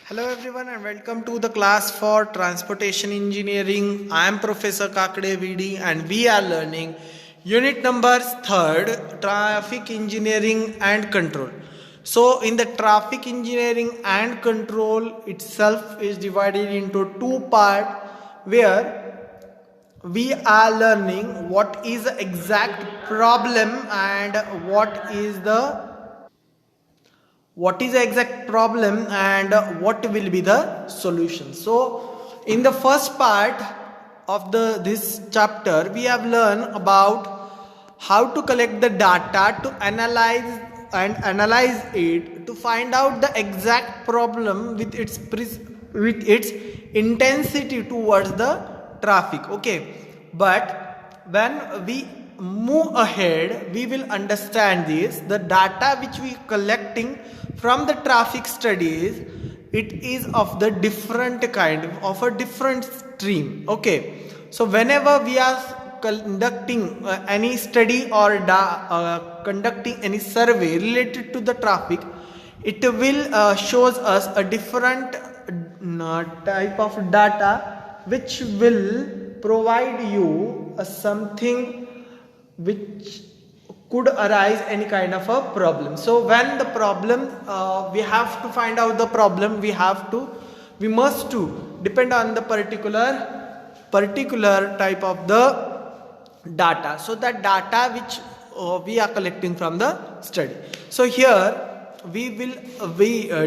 Hello everyone and welcome to the class for transportation engineering. I am Professor Kakade VD and we are learning unit numbers 3rd, traffic engineering and control. So in the traffic engineering and control itself is divided into two parts where we are learning what is the exact problem and what is the exact problem and what will be the solution. So in the first part of this chapter we have learned about how to collect the data, to analyze it, to find out the exact problem with its intensity towards the traffic. Okay, but when we move ahead we will understand this, the data which we collecting from the traffic studies, it is of the different kind of a different stream. Okay, so whenever we are conducting any study or conducting any survey related to the traffic, it will shows us a different type of data which will provide you something which could arise any kind of a problem. So when the problem we have to find out the problem, we must to depend on the particular type of the data. So that data which we are collecting from the study. So here we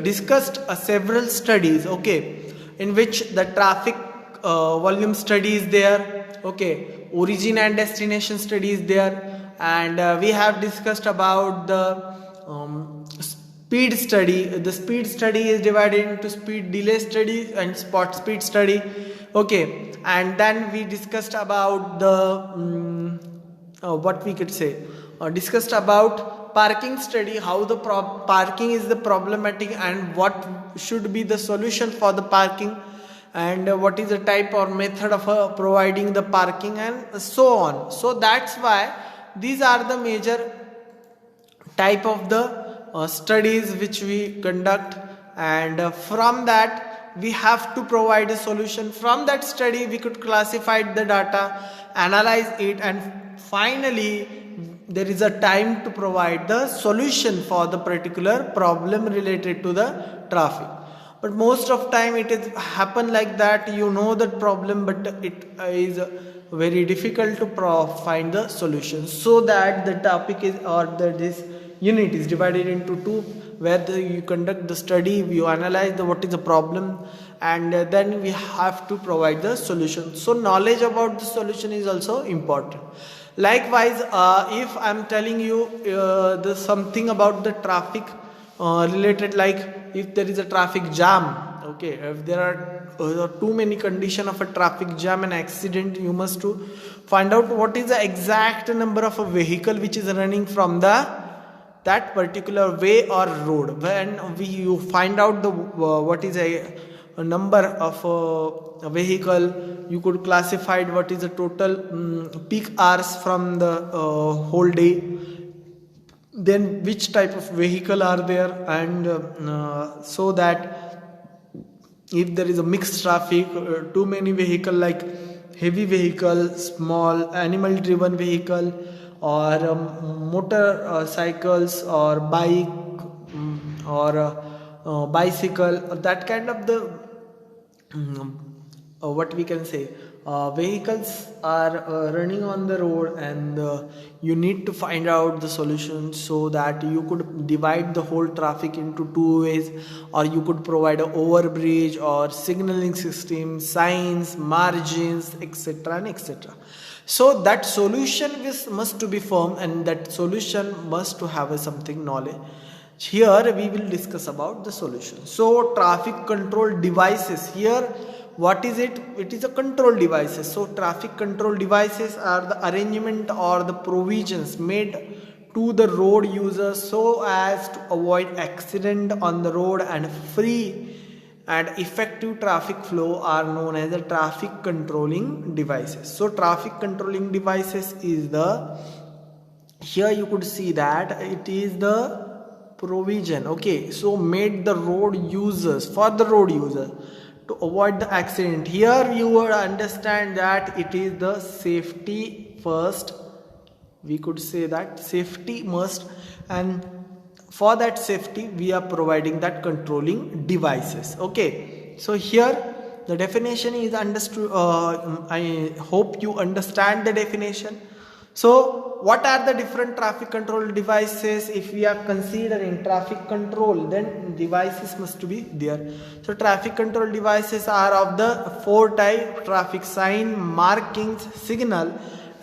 discussed several studies, okay, in which the traffic volume study is there, okay, origin and destination study is there, and we have discussed about the speed study. The speed study is divided into speed delay study and spot speed study, okay, and then we discussed about the what we could say discussed about parking study, how the parking is the problematic and what should be the solution for the parking, and what is the type or method of providing the parking and so on. So that's why these are the major type of the studies which we conduct, and from that we have to provide a solution. From that study we could classify the data, analyze it, and finally there is a time to provide the solution for the particular problem related to the traffic. But most of time it is happen like that, you know the problem but it is very difficult to find the solution. So that the topic is, or this unit is divided into two, where you conduct the study, you analyze what is the problem, and then we have to provide the solution. So knowledge about the solution is also important. Likewise, if I am telling you the something about the traffic related, like if there is a traffic jam, okay, if there are too many condition of a traffic jam and accident, you must to find out what is the exact number of a vehicle which is running from that particular way or road. When you find out the what is a number of a vehicle, you could classify what is the total peak hours from the whole day, then which type of vehicle are there, and so that if there is a mixed traffic, too many vehicle like heavy vehicle, small animal driven vehicle, or motorcycles or bike, or bicycle, that kind of the what we can say vehicles are running on the road, and you need to find out the solution so that you could divide the whole traffic into two ways, or you could provide an overbridge or signaling system, signs, margins, etc. and etc. So that solution must to be formed, and that solution must to have something knowledge. Here we will discuss about the solution. So traffic control devices, here what is it? It is a control devices. So traffic control devices are the arrangement or the provisions made to the road users so as to avoid accident on the road, and free and effective traffic flow are known as the traffic controlling devices. So traffic controlling devices is the, here you could see that it is the provision, okay, so made the road users, for the road user, to avoid the accident. Here you would understand that it is the safety first, we could say that safety must, and for that safety we are providing that controlling devices. Okay, so here the definition is understood. I hope you understand the definition. So what are the different traffic control devices? If we are considering traffic control, then devices must be there. So traffic control devices are of the 4 type: traffic sign, markings, signal,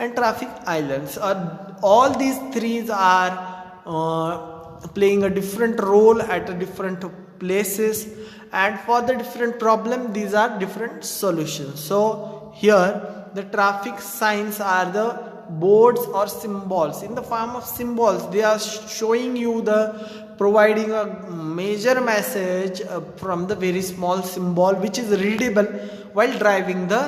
and traffic islands. All these 3 are playing a different role at a different places, and for the different problem these are different solutions. So here the traffic signs are the boards or symbols. In the form of symbols, they are showing you the providing a major message from the very small symbol which is readable while driving the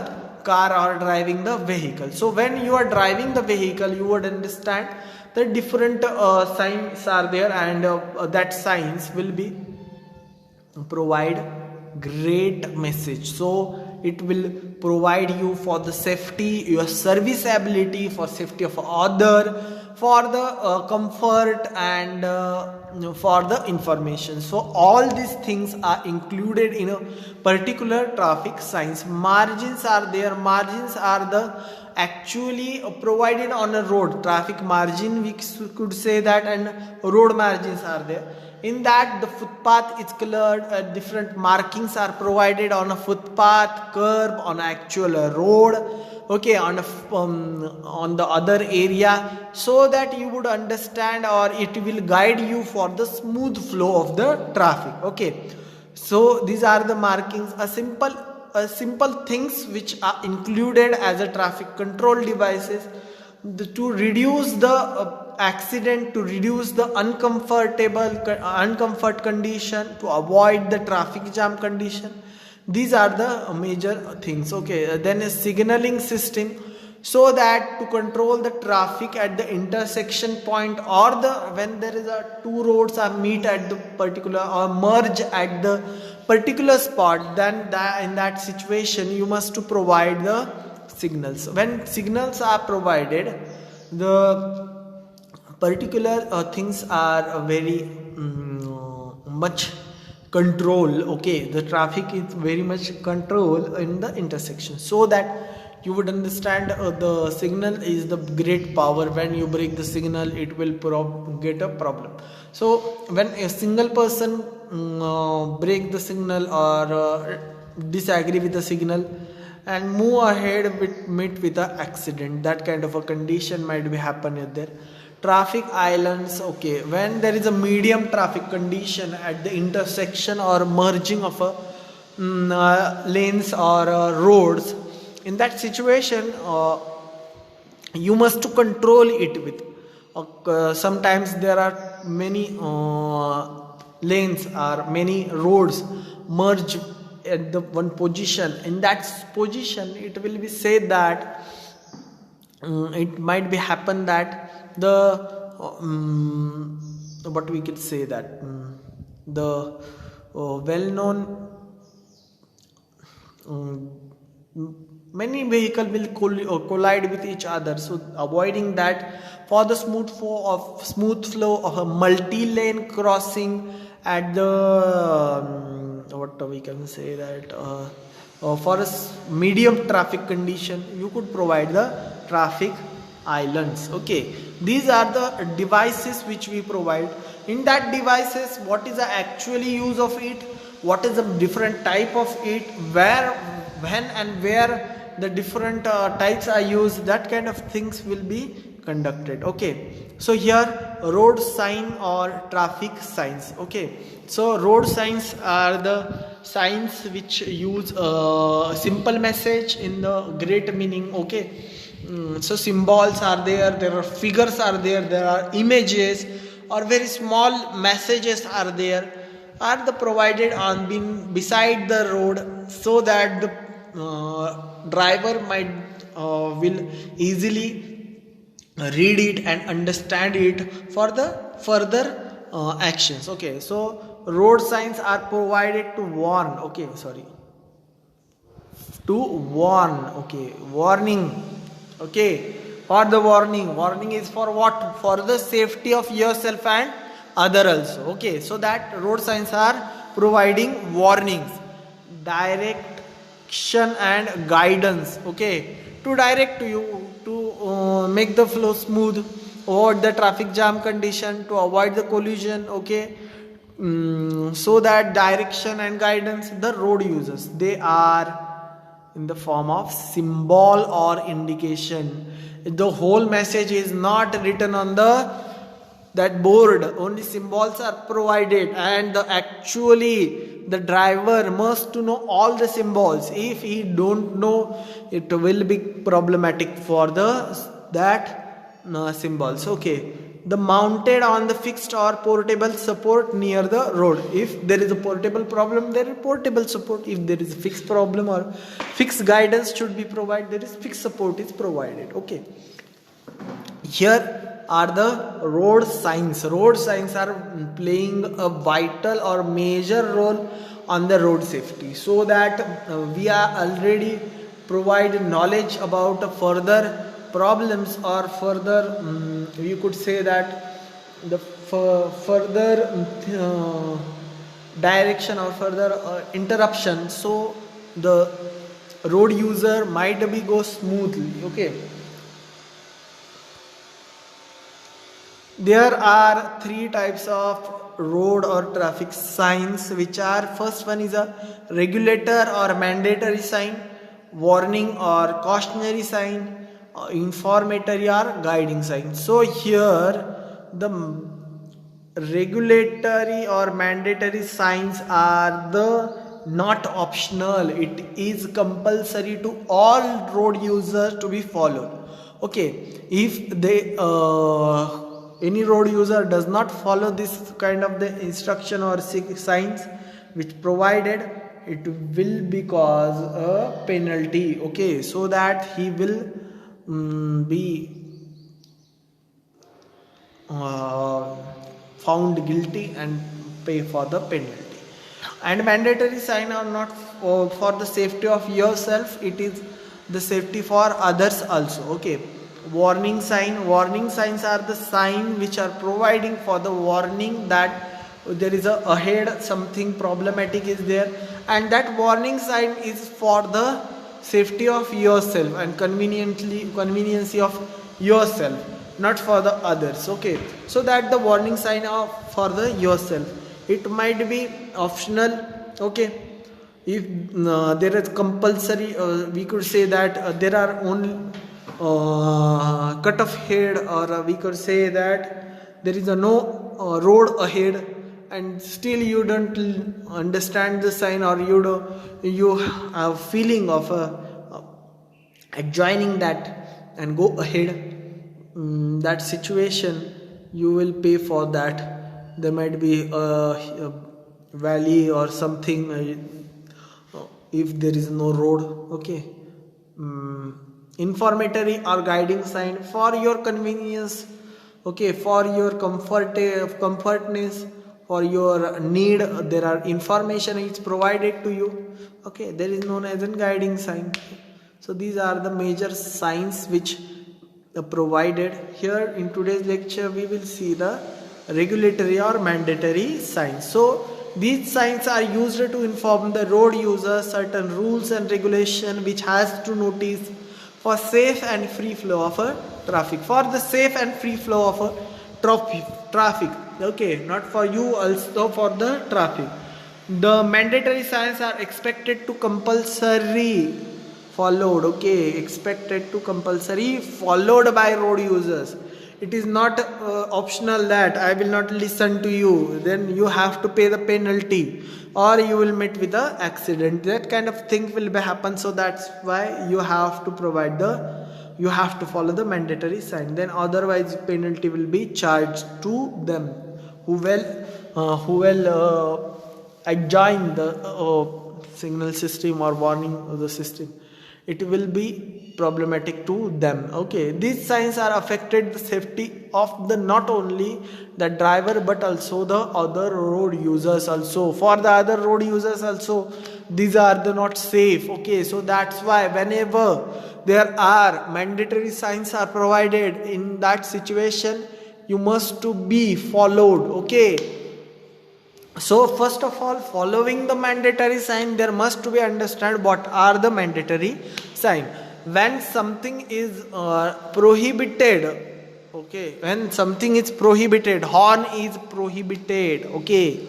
car or driving the vehicle. So when you are driving the vehicle, you would understand the different signs are there, and that signs will be provide great message. So it will provide you for the safety, your serviceability, for safety of other, for the comfort, and for the information. So all these things are included in a particular traffic signs. Margins are there. Margins are the actually provided on a road. Traffic margin we could say that, and road margins are there. In that, the footpath is colored, different markings are provided on a footpath, curb, on actual road, okay, on the other area, so that you would understand, or it will guide you for the smooth flow of the traffic. Okay, so these are the markings, a simple things which are included as a traffic control devices to reduce the accident, to reduce the uncomfort condition, to avoid the traffic jam condition. These are the major things. Okay, then a signaling system, so that to control the traffic at the intersection point, or when there is a 2 roads are meet at the particular or merge at the particular spot, then in that situation you must to provide the signals. When signals are provided, the particular things are very much control. Okay, the traffic is very much control in the intersection, so that you would understand the signal is the great power. When you break the signal, it will get a problem. So when a single person break the signal or disagree with the signal and move ahead meet with an accident, that kind of a condition might be happening there. Traffic islands, okay, when there is a medium traffic condition at the intersection or merging of lanes or roads, in that situation you must to control it with sometimes there are many lanes or many roads merge at the one position. In that position, it will be said that it might be happen that the what we could say that the well-known many vehicle will collide with each other. So avoiding that, for the smooth flow of a multi-lane crossing at the what we can say that for a medium traffic condition, you could provide the traffic islands. Okay, these are the devices which we provide. In that devices, what is the actually use of it, what is the different type of it, where, when and where the different types are used, that kind of things will be conducted. Okay, so here road sign or traffic signs. Okay, so road signs are the signs which use a simple message in the great meaning. Okay, so symbols are there are figures are there are images or very small messages are there, are the provided on being beside the road, so that the driver might will easily read it and understand it for the further actions. Okay, so road signs are provided to warn. Okay, sorry, to warn. Okay, warning. Okay, for the warning is for what? For the safety of yourself and other also. Okay, so that road signs are providing warnings, direction and guidance. Okay, to direct you, to make the flow smooth, avoid the traffic jam condition, to avoid the collision. Okay, so that direction and guidance, the road users, they are in the form of symbol or indication. The whole message is not written on the that board, only symbols are provided, and actually the driver must to know all the symbols. If he don't know, it will be problematic for the that symbols. Okay, the mounted on the fixed or portable support near the road. If there is a portable problem, there is portable support. If there is a fixed problem or fixed guidance should be provided, there is fixed support is provided. Okay, here are the road signs. Road signs are playing a vital or major role on the road safety, so that we are already provide knowledge about further problems or further you could say that the further direction or further interruption, so the road user might be go smoothly. Okay, there are three types of road or traffic signs, which are: first one is a regulator or mandatory sign, warning or cautionary sign, informatory or guiding sign. So here the regulatory or mandatory signs are the not optional, it is compulsory to all road users to be followed. Okay, if they any road user does not follow this kind of the instruction or signs which provided, it will be cause a penalty. Okay, so that he will be found guilty and pay for the penalty. And mandatory sign are not for the safety of yourself, it is the safety for others also. Okay, warning signs are the sign which are providing for the warning that there is a ahead something problematic is there, and that warning sign is for the safety of yourself and convenience of yourself, not for the others. Okay, so that the warning sign are for the yourself, it might be optional. Okay, if there is compulsory, we could say that there are only cut off head, or we could say that there is a no road ahead, and still you don't understand the sign, or you have feeling of adjoining that and go ahead, that situation you will pay for that. There might be a valley or something if there is no road. Okay, informatory or guiding sign for your convenience. Okay, for your comfortness, for your need, there are information is provided to you. Okay, there is known as a guiding sign. So these are the major signs which provided. Here in today's lecture we will see the regulatory or mandatory signs. So these signs are used to inform the road user certain rules and regulation which has to notice for safe and free flow of a traffic. For the safe and free flow of a traffic. Okay, not for you, also for the traffic. The mandatory signs are expected to compulsory followed. Okay, expected to compulsory followed by road users. It is not optional that I will not listen to you, then you have to pay the penalty, or you will meet with the accident. That kind of thing will be happen. So that's why you have to follow the mandatory sign. Then otherwise penalty will be charged to them who will adjoin the signal system or warning of the system. It will be problematic to them. Okay, these signs are affected the safety of the not only the driver but also the other road users also. For the other road users also, these are the not safe. Okay, so that's why whenever there are mandatory signs are provided, in that situation you must to be followed. Okay, so first of all, following the mandatory sign, there must to be understand what are the mandatory sign. When something is prohibited, okay, when something is prohibited, horn is prohibited. Okay,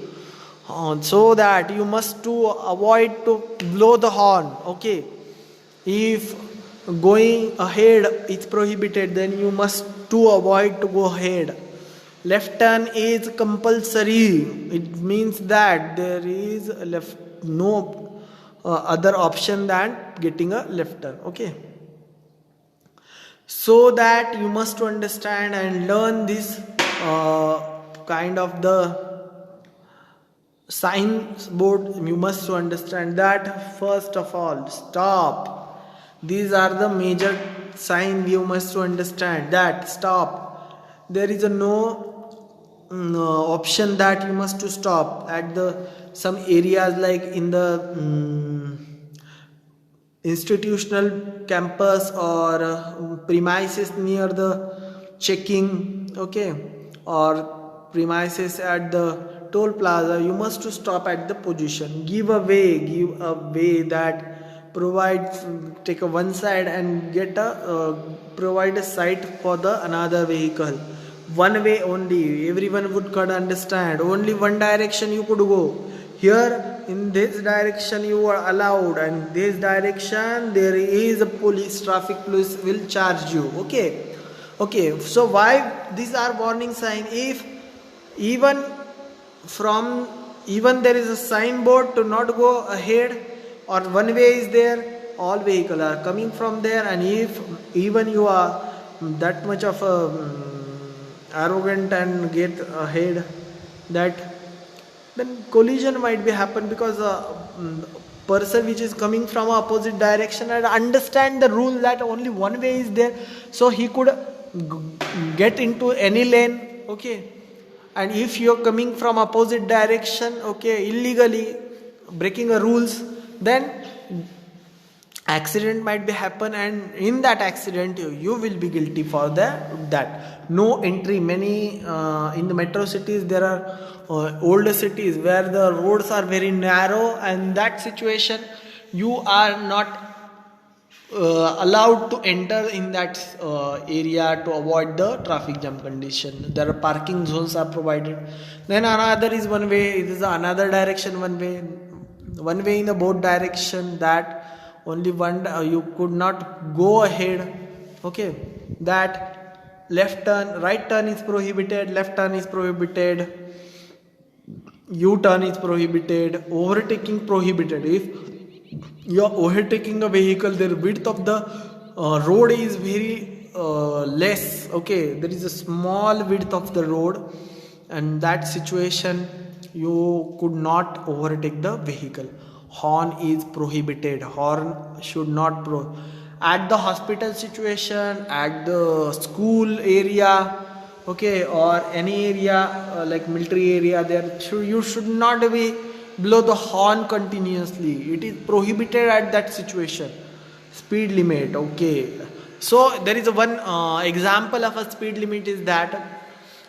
so that you must to avoid to blow the horn. Okay, if going ahead is prohibited, then you must to avoid to go ahead. Left turn is compulsory. It means that there is no other option than getting a left turn. Okay, so that you must to understand and learn this kind of the sign board. You must to understand that first of all, stop. These are the major sign you must to understand, that stop. There is a no option that you must to stop at the some areas like in the institutional campus or premises near the checking. Okay, or premises at the toll plaza. You must to stop at the position. Give a way that provide, take a one side and get a provide a site for the another vehicle. One way only, everyone would could understand. Only one direction you could go. Here in this direction you are allowed, and this direction there is a police, traffic police will charge you. Okay, okay. So why these are warning sign? If even from even there is a signboard to not go ahead, or one way is there, all vehicles are coming from there, and if even you are that much of a arrogant and get ahead, that then collision might be happen, because person which is coming from opposite direction and understand the rule that only one way is there, so he could get into any lane. Okay, and if you are coming from opposite direction, okay, illegally breaking a rules, then accident might be happen, and in that accident you will be guilty for that. No entry. Many in the metro cities there are older cities where the roads are very narrow, and that situation you are not allowed to enter in that area to avoid the traffic jam condition. There are parking zones are provided. Then another is one way. It is another direction, one way in the both direction, that only one you could not go ahead. Okay, that left turn, right turn is prohibited, left turn is prohibited, U-turn is prohibited, overtaking prohibited. If you are overtaking a vehicle, the width of the road is very less. Okay, there is a small width of the road, and that situation you could not overtake the vehicle. Horn is prohibited. Horn should not at the hospital situation, at the school area, okay, or any area like military area, there you should not be blow the horn continuously. It is prohibited at that situation. Speed limit. Okay, so there is a one example of a speed limit is that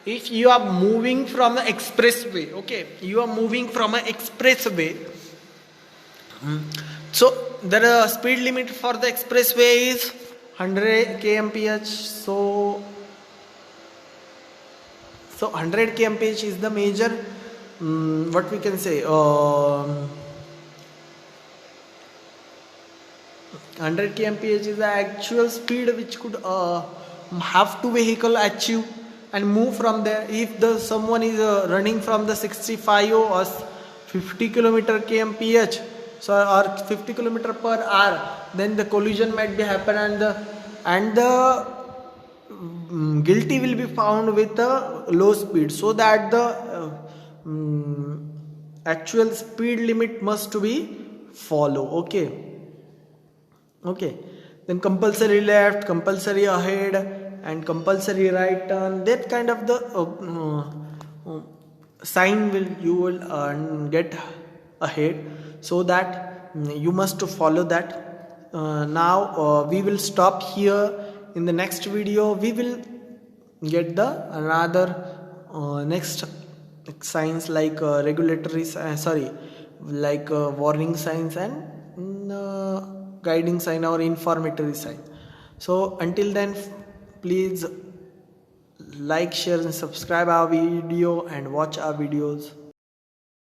if you are moving from the expressway, okay, you are moving from an expressway. So the speed limit for the expressway is 100 kmph. So 100 kmph is the major what we can say 100 kmph is the actual speed which could have two vehicle achieve and move from there. If someone is running from the 65 or 50 kilometer kmph, so or 50 kilometer per hour, then the collision might be happen, and the guilty will be found with a low speed, so that the actual speed limit must be follow. Okay, then compulsory left, compulsory ahead, and compulsory right turn. That kind of the sign you will get ahead, so that you must follow that. Now we will stop here. In the next video we will get the another next signs like regulatory like warning signs and guiding sign or informatory sign. So until then, please like, share and subscribe our video and watch our videos.